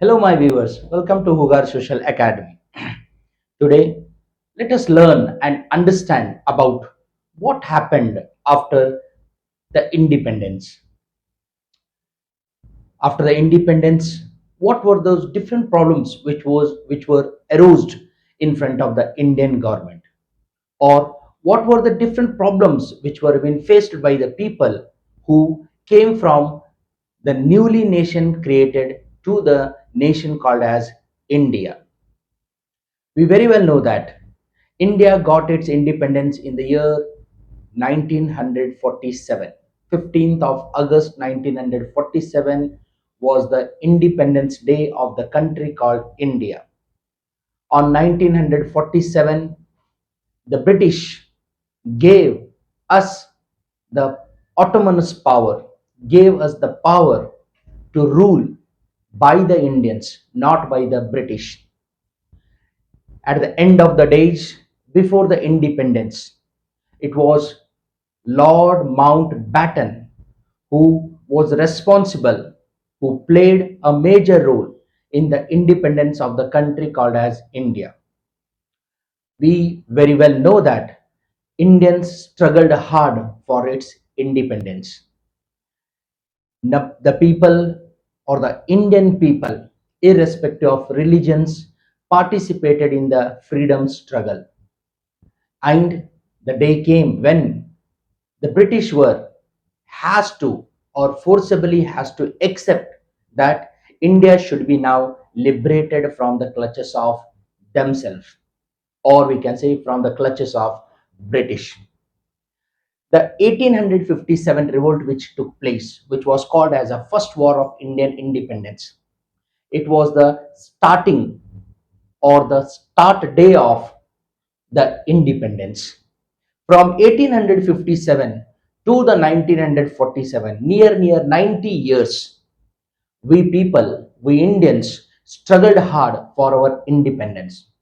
Hello, my viewers. Welcome to Hugar Social Academy. Today, let us learn and understand about what happened after the independence. After the independence, what were those different problems which were arose in front of the Indian government, or what were the different problems which were being faced by the people who came from the newly nation created to the nation called as India. We very well know that India got its independence in the year 1947. 15th of August 1947 was the Independence Day of the country called India. On 1947, the British gave us the autonomous power, gave us the power to rule by the Indians, not by the British. At the end of the days, before the independence, it was Lord Mountbatten who was responsible, who played a major role in the independence of the country called as India. We very well know that Indians struggled hard for its independence. The people, or the Indian people, irrespective of religions, participated in the freedom struggle. And the day came when the British were has to, or forcibly has to accept that India should be now liberated from the clutches of themselves, or we can say from the clutches of British. The 1857 revolt which took place, which was called as a first war of Indian independence, it was the starting, or the start day of the independence. From 1857 to the 1947, near 90 years, we people, we Indians, struggled hard for our independence.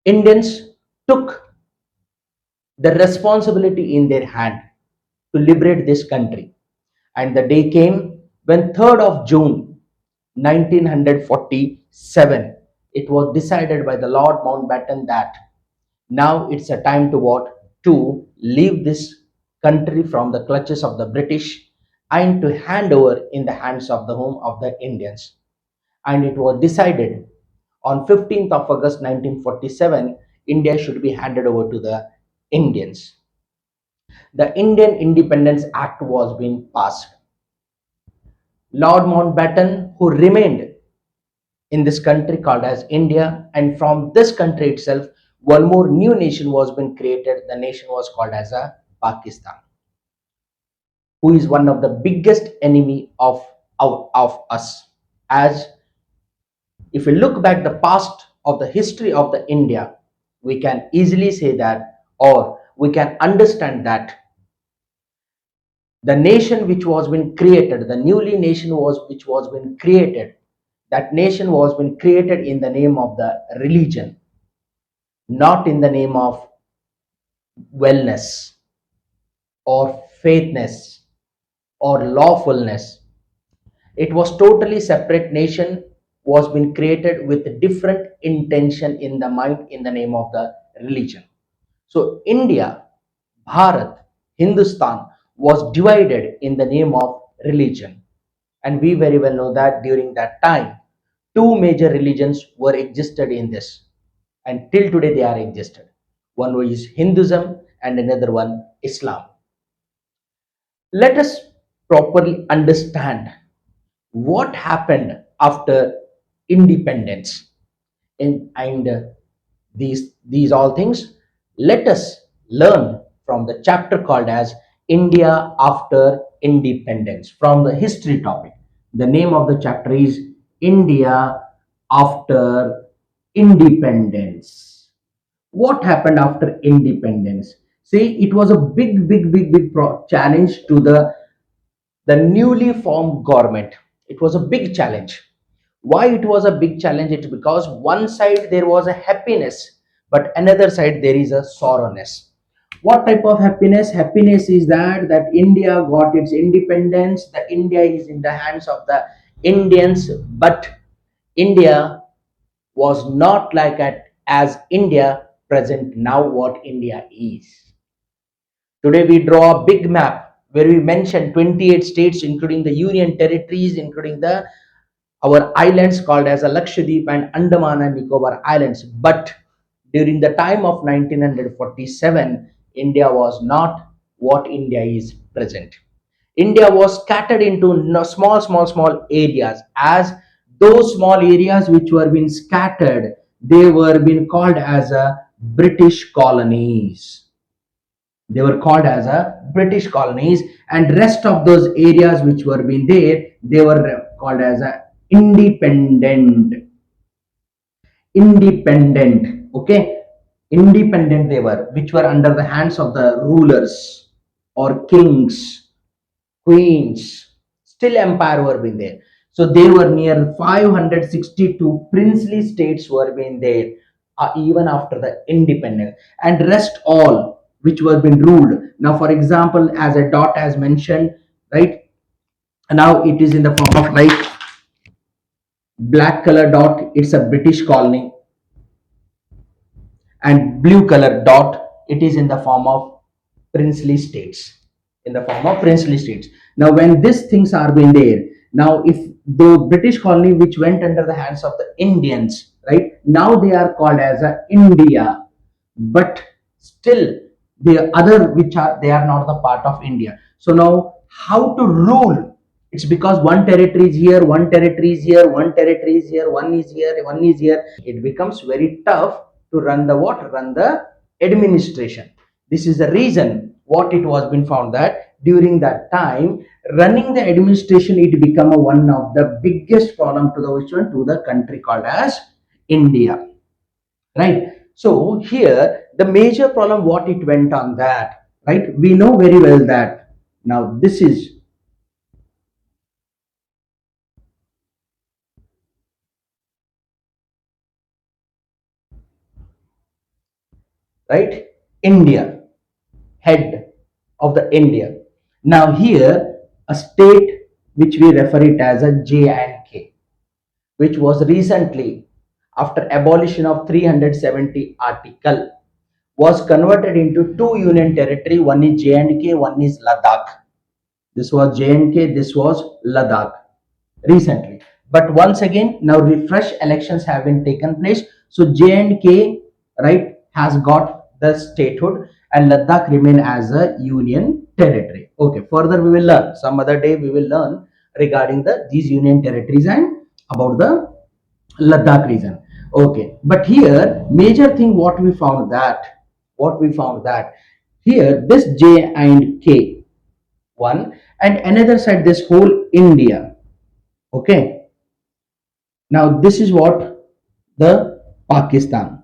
Indians took the responsibility in their hand to liberate this country. And the day came when 3rd of June 1947, it was decided by the Lord Mountbatten that now it's a time to what? To leave this country from the clutches of the British and to hand over in the hands of the home of the Indians. And it was decided on 15th of August 1947, India should be handed over to the Indians. The Indian Independence Act was being passed. Lord Mountbatten, who remained in this country called as India, and from this country itself, one more new nation was being created. The nation was called as a Pakistan, who is one of the biggest enemy of us. As if we look back the past of the history of the India, we can easily say that, or we can understand that the nation which was been created, the newly nation was which was been created, that nation was been created in the name of the religion, not in the name of wellness or faithness or lawfulness. It was totally separate nation, was been created with different intention in the mind in the name of the religion. So India, Bharat, Hindustan was divided in the name of religion. And we very well know that during that time, two major religions were existed in this. And till today they are existed. One is Hinduism and another one Islam. Let us properly understand what happened after independence. And these all things, let us learn from the chapter called as India after independence, from the history topic. The name of the chapter is India after independence. What happened after independence? See, it was a big challenge to the newly formed government. It was a big challenge. Why it was a big challenge? It's because one side there was a happiness, but another side there is a sorrowness. What type of happiness? Happiness is that India got its independence. The India is in the hands of the Indians, but India was not like as India present now what India is. Today we draw a big map where we mention 28 states, including the union territories, including the our islands called as a Lakshadweep and Andaman and Nicobar Islands. But during the time of 1947, India was not what India is present. India was scattered into small areas. As those small areas which were being scattered, they were being called as a British colonies. They were called as a British colonies, and rest of those areas which were being there, they were called as a independent. Independent, okay, independent they were, which were under the hands of the rulers or kings, queens. Still empire were being there. So there were near 562 princely states were being there, even after the independence, and rest all which were being ruled. Now for example, as a dot as mentioned, right, now it is in the form of like black color dot, it's a British colony, and blue color dot, it is in the form of princely states, in the form of princely states. Now when these things are being there, now if the British colony which went under the hands of the Indians, right, now they are called as a India, but still the other which are, they are not the part of India. So now how to rule? It's because one territory is here, one territory is here, one territory is here, one is here, one is here. It becomes very tough to run the what? Run the administration. This is the reason what it was been found that during that time, running the administration, it become a one of the biggest problem to the which one, to the country called as India, right? So here the major problem what it went on that, right? We know very well that now this is, right, India, head of the India. Now here a state which we refer it as a J and K, which was recently after abolition of 370 article was converted into two union territory. One is J and K, one is Ladakh. This was J and K, this was Ladakh recently. But once again, now refresh elections have been taken place. So J and K, right, has got the statehood, and Ladakh remain as a union territory. Okay, further we will learn. Some other day we will learn regarding the these union territories and about the Ladakh region. Okay, but here major thing what we found that here this J and K one, and another side this whole India. Okay, now this is what the Pakistan.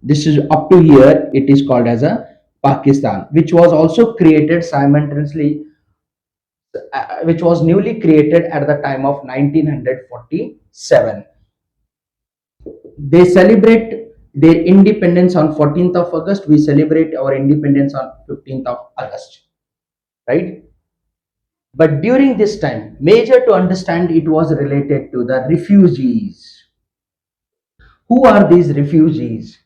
This is up to here. It is called as a Pakistan, which was also created simultaneously, which was newly created at the time of 1947. They celebrate their independence on 14th of August. We celebrate our independence on 15th of August, right? But during this time, major to understand, it was related to the refugees. Who are these refugees?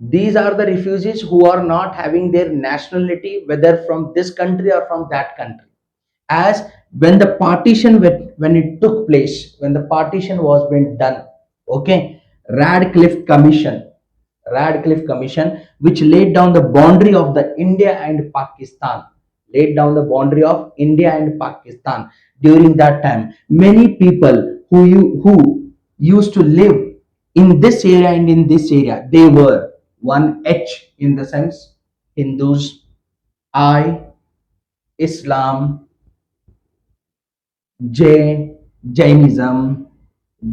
These are the refugees who are not having their nationality, whether from this country or from that country. As when the partition, when it took place, when the partition was being done, okay, Radcliffe Commission, Radcliffe Commission, which laid down the boundary of the India and Pakistan, laid down the boundary of India and Pakistan. During that time, many people who used to live in this area and in this area, they were one H in the sense Hindus, I Islam, J Jainism,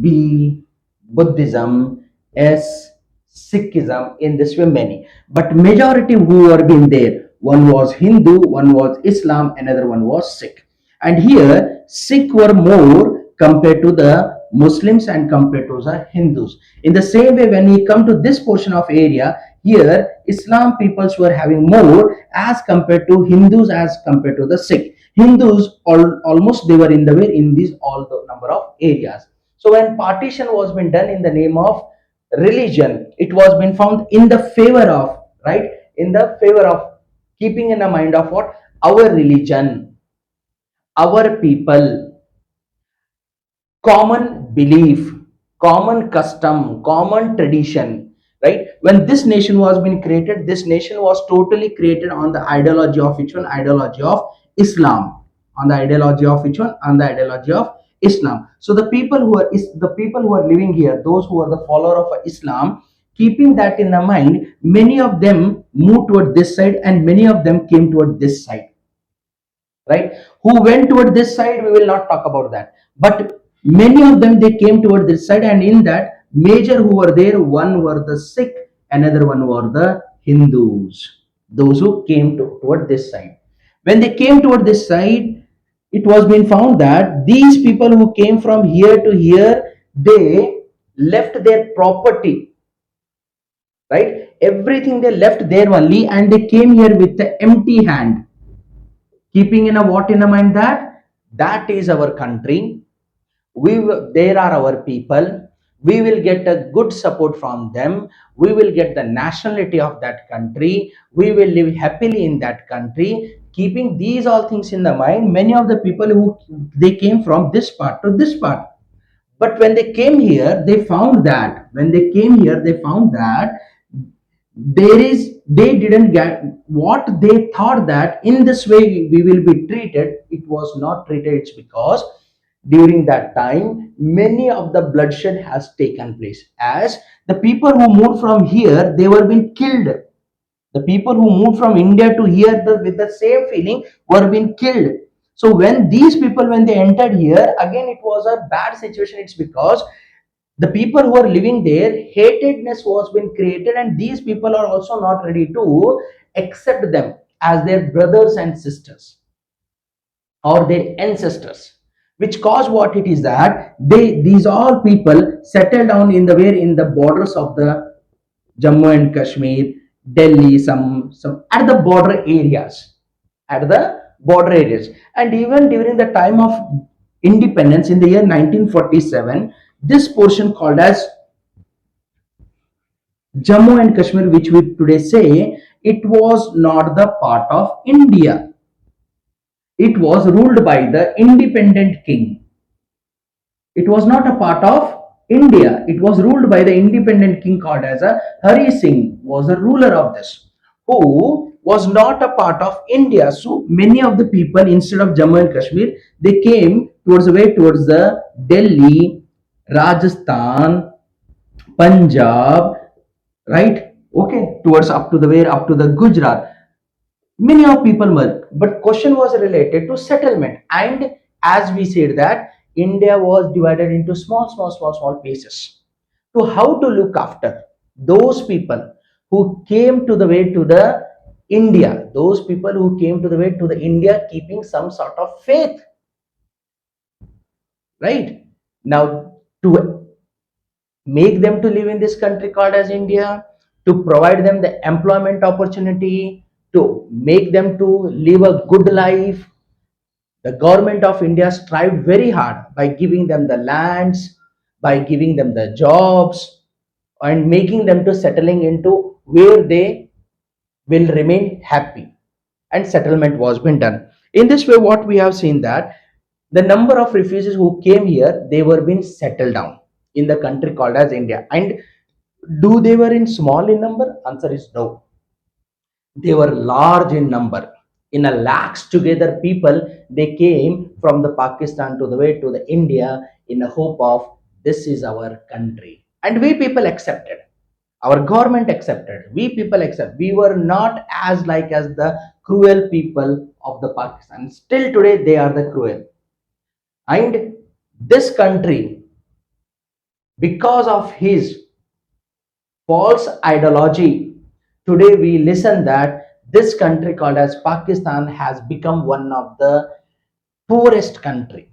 B Buddhism, S Sikhism. In this way many, but majority who were been there, one was Hindu, one was Islam, another one was Sikh. And here Sikh were more compared to the Muslims and compared to the Hindus. In the same way, when we come to this portion of area, here Islam peoples were having more as compared to Hindus as compared to the Sikh. Hindus almost they were in the way in these all the number of areas. So when partition was been done in the name of religion, it was been found in the favor of, right, in the favor of keeping in the mind of what, our religion, our people, common belief, common custom, common tradition, right? When this nation was being created, this nation was totally created on the ideology of which one? Ideology of Islam. On the ideology of which one? On the ideology of Islam. So the people who are the people who are living here, those who are the follower of Islam, keeping that in the mind, many of them moved toward this side and many of them came toward this side, right? Who went toward this side, we will not talk about that, but many of them they came toward this side, and in that major who were there, one were the Sikh, another one were the Hindus, those who came toward this side. When they came toward this side, it was been found that these people who came from here to here, they left their property, right, everything they left there only, and they came here with the empty hand, keeping in a what in a mind that that is our country, there are our people, we will get a good support from them, we will get the nationality of that country, we will live happily in that country. Keeping these all things in the mind, many of the people who they came from this part to this part, but when they came here they found that, when they came here they found that there is, they didn't get what they thought, that in this way we will be treated. It was not treated. It's because during that time many of the bloodshed has taken place, as the people who moved from here, they were being killed. The people who moved from India to here, with the same feeling, were being killed. So when these people, when they entered here, again it was a bad situation. It's because the people who are living there, hatedness was been created, and these people are also not ready to accept them as their brothers and sisters or their ancestors, which cause what it is that they, these all people settle down in the where, in the borders of the Jammu and Kashmir, Delhi, some at the border areas, at the border areas. And even during the time of independence in the year 1947, this portion called as Jammu and Kashmir, which we today say, it was not the part of India. It was ruled by the independent king. It was not a part of India. It was ruled by the independent king called as a Hari Singh, was the ruler of this, who was not a part of India. So many of the people, instead of Jammu and Kashmir, they came towards the way, towards the Delhi, Rajasthan, Punjab, right? Okay, towards up to the where, up to the Gujarat. Many of people were, but question was related to settlement. And as we said that India was divided into small pieces. To how to look after those people who came to the way to the India, those people who came to the way to the India, keeping some sort of faith, right? Now to make them to live in this country called as India, to provide them the employment opportunity, to make them to live a good life. The government of India strived very hard by giving them the lands, by giving them the jobs, and making them to settling into where they will remain happy. And settlement was been done. In this way, what we have seen that the number of refugees who came here, they were being settled down in the country called as India. And do they were in small in number? Answer is no. They were large in number. In a lakhs together people, they came from the Pakistan to the way to the India in a hope of this is our country. And we people accepted. Our government accepted. We people accept. We were not as like as the cruel people of the Pakistan. Still today they are the cruel. And this country, because of his false ideology, today we listen that this country called as Pakistan has become one of the poorest country.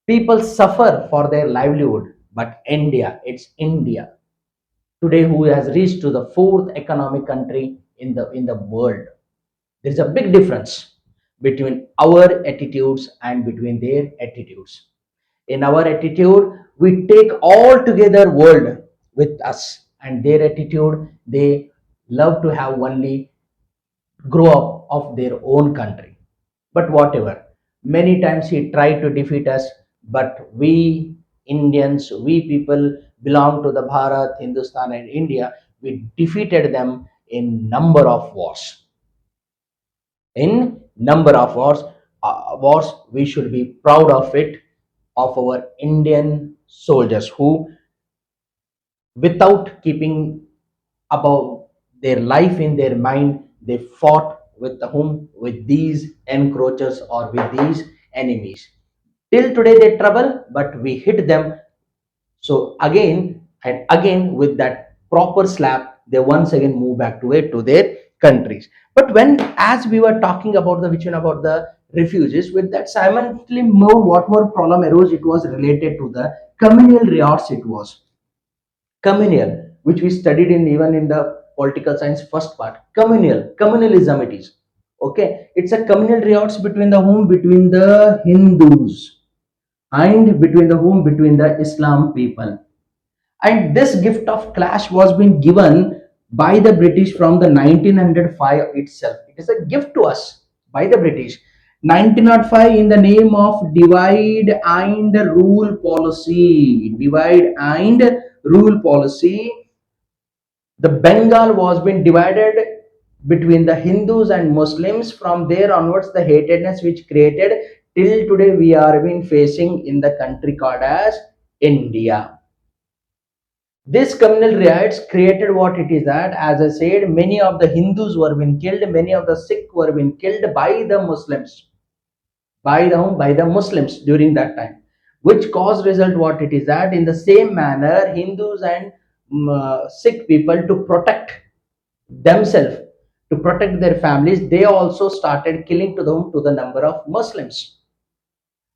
People suffer for their livelihood, but India, it's India today who has reached to the fourth economic country in the world. There is a big difference between our attitudes and between their attitudes. In our attitude, we take all together world with us, and their attitude, they love to have only grow up of their own country. But whatever, many times he tried to defeat us, but we Indians, we people belong to the Bharat, Hindustan, and India. We defeated them in number of wars. In number of wars, we should be proud of it, of our Indian soldiers who, without keeping about their life in their mind, they fought with the whom, with these encroachers or with these enemies. Till today they trouble, but we hit them. So again and again with that proper slap, they once again move back to it to their countries. But when, as we were talking about the which one about the refugees, with that simultaneously more what more problem arose, it was related to the communal riots. It was communal, which we studied in even in the political science first part. Communalism it is. Okay, it's a communal riots between the whom, between the Hindus, and between the whom, between the Islam people. And this gift of clash was being given by the British from the 1905 itself. It is a gift to us by the British. 1905, in the name of divide and rule policy. Divide and rule policy. The Bengal was being divided between the Hindus and Muslims. From there onwards, the hatredness which created till today we are been facing in the country called as India. This communal riots created what it is that, as I said, many of the Hindus were being killed, many of the Sikh were being killed by the Muslims, by the Muslims during that time, which caused result what it is that in the same manner Hindus and Sikh people to protect themselves, to protect their families, they also started killing to them to the number of Muslims,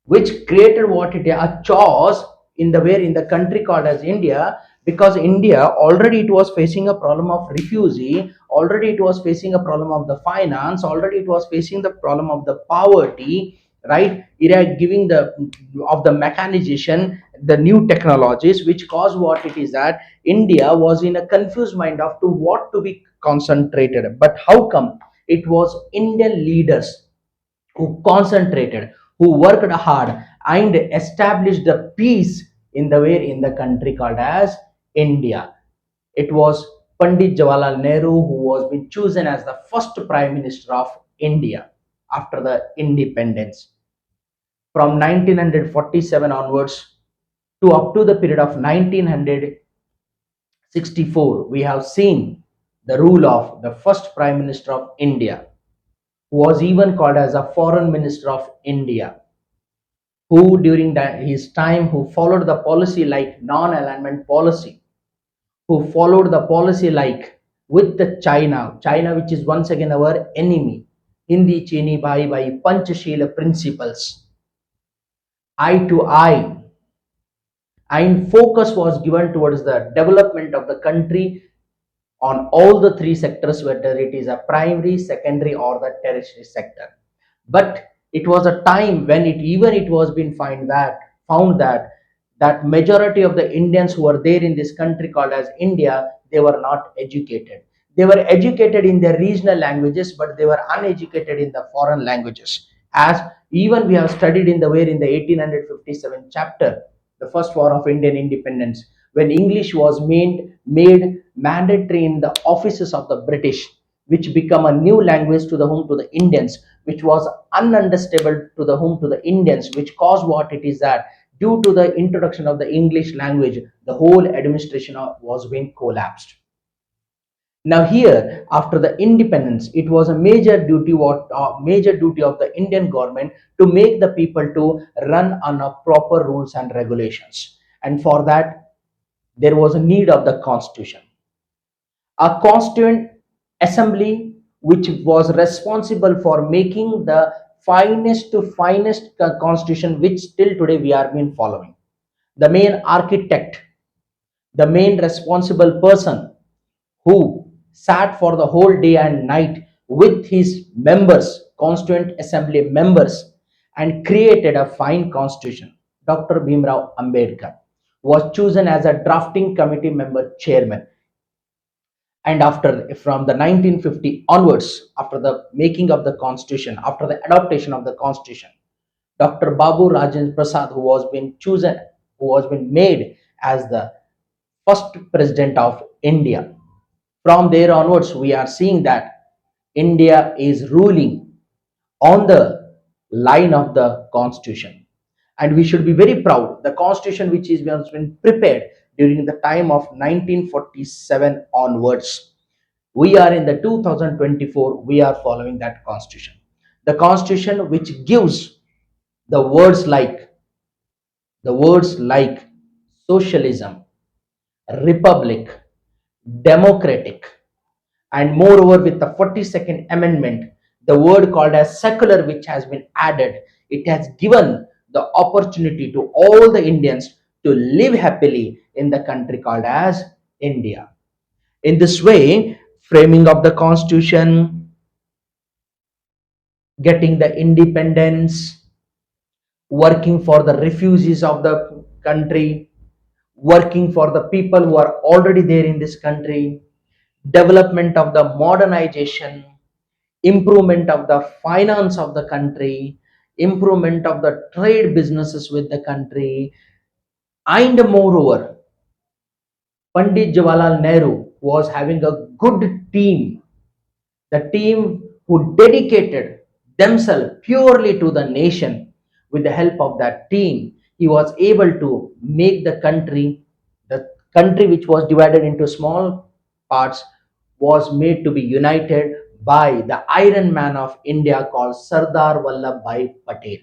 which created what it is a chaos in the where in the country called as India, because India already it was facing a problem of refugee, already it was facing a problem of the finance, already it was facing the problem of the poverty, right? It had giving the of the mechanization, the new technologies, which caused what it is that India was in a confused mind of to what to be concentrated. But how come it was Indian leaders who concentrated, who worked hard and established the peace in the way in the country called as India. It was Pandit Jawaharlal Nehru who was been chosen as the first Prime Minister of India after the independence. From 1947 onwards to up to the period of 1964, we have seen the rule of the first Prime Minister of India, who was even called as a Foreign Minister of India, who during that his time who followed the policy like non-alignment policy, who followed the policy like with the China which is once again our enemy. Hindi chini bhai by Panchashila principles, eye to eye, and focus was given towards the development of the country on all the three sectors, whether it is a primary, secondary, or the tertiary sector. But it was a time when it was been found that majority of the Indians who were there in this country called as India, they were not educated. They were educated in their regional languages, but they were uneducated in the foreign languages. As even we have studied in the way in the 1857 chapter, the first war of Indian independence, when English was made mandatory in the offices of the British, which become a new language to the home to the Indians, which was ununderstandable to the home to the Indians, which caused what it is that due to the introduction of the English language, the whole administration was being collapsed. Now here, after the independence, it was a major duty of the Indian government to make the people to run on a proper rules and regulations, and for that there was a need of the constitution, a constituent assembly which was responsible for making the finest to finest constitution which till today we are been following. The main architect, the main responsible person who sat for the whole day and night with his members, constituent assembly members, and created a fine constitution. Dr. Bhimrao Ambedkar was chosen as a drafting committee member chairman. And after from the 1950 onwards, after the making of the constitution, after the adoption of the constitution, Dr. Babu Rajendra Prasad, who was been chosen, who was been made as the first president of India. From there onwards, we are seeing that India is ruling on the line of the constitution. And we should be very proud. The constitution which is has been prepared during the time of 1947 onwards. We are in the 2024, we are following that constitution. The constitution which gives the words like the words like socialism, republic, democratic, and moreover with the 42nd amendment, the word called as secular which has been added, it has given the opportunity to all the Indians to live happily in the country called as India. In this way, framing of the constitution, getting the independence, working for the refugees of the country, working for the people who are already there in this country, development of the modernization, improvement of the finance of the country, improvement of the trade businesses with the country, and moreover, Pandit Jawaharlal Nehru was having a good team, the team who dedicated themselves purely to the nation. With the help of that team, he was able to make the country which was divided into small parts, was made to be united by the Iron Man of India called Sardar Vallabhbhai Patel,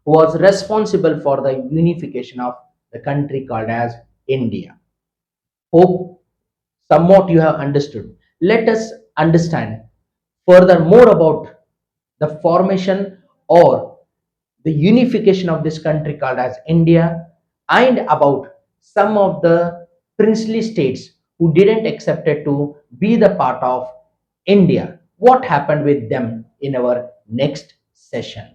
who was responsible for the unification of the country called as India. Hope somewhat you have understood. Let us understand further more about the formation or the unification of this country called as India, and about some of the princely states who didn't accept it to be the part of India. What happened with them in our next session?